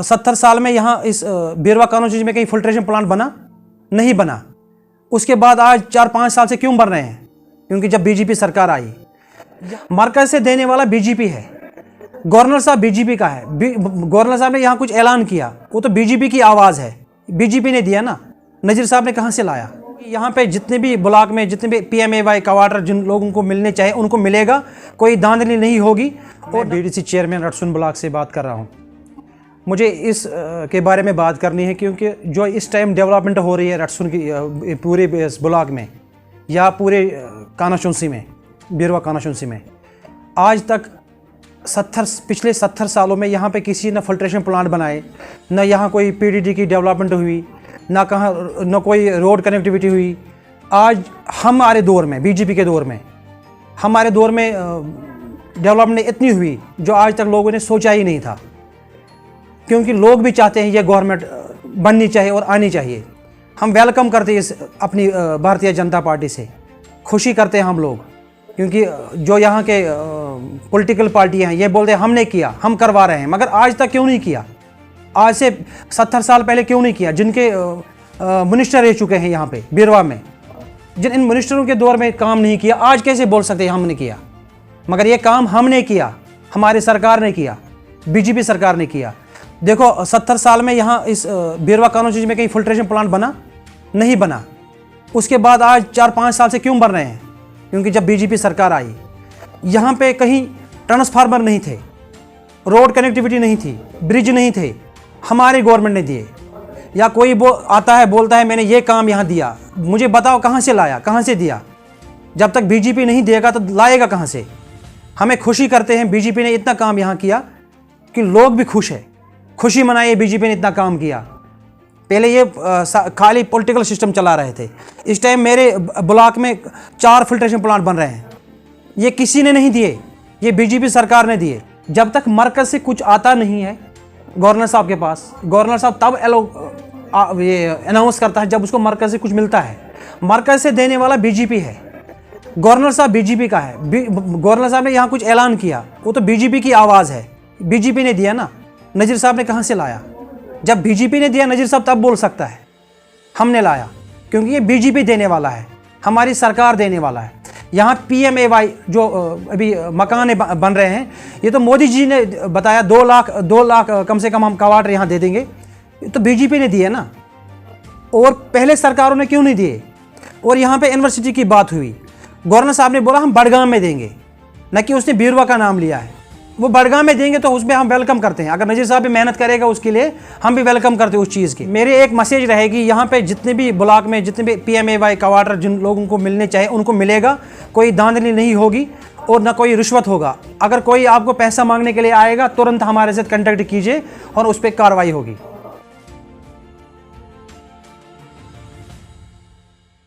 70 साल में यहाँ इस बीरवा कॉन्स्टिट्यूंसी में कहीं फिल्ट्रेशन प्लांट बना नहीं बना। उसके बाद आज 4-5 साल से क्यों बन रहे हैं? क्योंकि जब बीजेपी सरकार आई, मरकज से देने वाला बीजेपी है, गवर्नर साहब बीजेपी का है। गवर्नर साहब ने यहाँ कुछ ऐलान किया, वो तो बीजेपी की आवाज़ है, बीजेपी ने दिया ना। नज़ीर साहब ने कहाँ से लाया? यहाँ पे जितने भी ब्लॉक में जितने भी PMAY क्वार्टर जिन लोगों को मिलने चाहिए उनको मिलेगा, कोई धांधली नहीं होगी। और BDC चेयरमैन रटसुन ब्लॉक से बात कर रहा हूँ। मुझे इस के बारे में बात करनी है क्योंकि जो इस टाइम डेवलपमेंट हो रही है रटसुन की पूरे ब्लॉक में या पूरे कॉन्स्टिट्यूंसी में, बीरवा कॉन्स्टिट्यूंसी में, आज तक पिछले 70 सालों में यहाँ पे किसी ने फिल्ट्रेशन प्लांट बनाए, न यहाँ कोई PDD की डेवलपमेंट हुई, न कोई रोड कनेक्टिविटी हुई। आज हमारे दौर में, बीजेपी के दौर में, हमारे दौर में डेवलपमेंट इतनी हुई जो आज तक लोगों ने सोचा ही नहीं था। क्योंकि लोग भी चाहते हैं ये गवर्नमेंट बननी चाहिए और आनी चाहिए। हम वेलकम करते हैं इस अपनी भारतीय जनता पार्टी से, खुशी करते हैं हम लोग, क्योंकि जो यहाँ के पॉलिटिकल पार्टियाँ हैं ये बोलते हैं हमने किया, हम करवा रहे हैं, मगर आज तक क्यों नहीं किया? आज से 70 साल पहले क्यों नहीं किया? जिनके मिनिस्टर रह चुके हैं यहाँ पे बीरवा में, जिन इन मिनिस्टरों के दौर में काम नहीं किया, आज कैसे बोल सकते हैं हमने किया? मगर ये काम हमने किया, हमारी सरकार ने किया, बीजेपी सरकार ने किया। देखो 70 साल में यहाँ इस बीरवा कॉन्स्टिट्यूंसी में कहीं फिल्ट्रेशन प्लांट बना नहीं बना। उसके बाद आज 4-5 साल से क्यों बन रहे हैं? क्योंकि जब बीजेपी सरकार आई, यहाँ पे कहीं ट्रांसफार्मर नहीं थे, रोड कनेक्टिविटी नहीं थी, ब्रिज नहीं थे, हमारे गवर्नमेंट ने दिए। या कोई आता है बोलता है मैंने ये काम यहाँ दिया, मुझे बताओ कहाँ से लाया, कहाँ से दिया? जब तक बीजेपी नहीं देगा तो लाएगा कहाँ से? हमें खुशी करते हैं बीजेपी ने इतना काम यहाँ किया कि लोग भी खुश है, खुशी मनाइए बीजेपी ने इतना काम किया। पहले ये खाली पॉलिटिकल सिस्टम चला रहे थे, इस टाइम मेरे ब्लॉक में 4 फिल्ट्रेशन प्लांट बन रहे हैं। ये किसी ने नहीं दिए, ये बीजेपी सरकार ने दिए। जब तक मरकज से कुछ आता नहीं है गवर्नर साहब के पास, गवर्नर साहब तब ये अनाउंस करता है जब उसको मरकज से कुछ मिलता है। मरकज से देने वाला बीजेपी है, गवर्नर साहब बीजेपी का है। गवर्नर साहब ने यहाँ कुछ ऐलान किया, वो तो बीजेपी की आवाज़ है, बीजेपी ने दिया ना। नज़ीर साहब ने कहाँ से लाया? जब बीजेपी ने दिया नज़ीर साहब तब बोल सकता है हमने लाया, क्योंकि ये बीजेपी देने वाला है, हमारी सरकार देने वाला है। यहाँ PMAY जो अभी मकान बन रहे हैं, ये तो मोदी जी ने बताया 2 लाख कम से कम हम क्वार्टर यहाँ दे देंगे, तो बीजेपी ने दिए ना। और पहले सरकारों ने क्यों नहीं दिए? और यहाँ पे यूनिवर्सिटी की बात हुई, गवर्नर साहब ने बोला हम बड़गाम में देंगे, न कि उसने बीरवा का नाम लिया है। वो बड़गाम में देंगे तो उसमें हम वेलकम करते हैं। अगर नज़ीर साहब भी मेहनत करेगा उसके लिए, हम भी वेलकम करते हैं उस चीज़ की। मेरी एक मैसेज रहेगी, यहाँ पे जितने भी ब्लॉक में जितने भी PMAY क्वार्टर जिन लोगों को मिलने चाहिए उनको मिलेगा, कोई धांधली नहीं होगी और ना कोई रिश्वत होगा। अगर कोई आपको पैसा मांगने के लिए आएगा, तुरंत हमारे साथ कॉन्टैक्ट कीजिए और उस पर कार्रवाई होगी।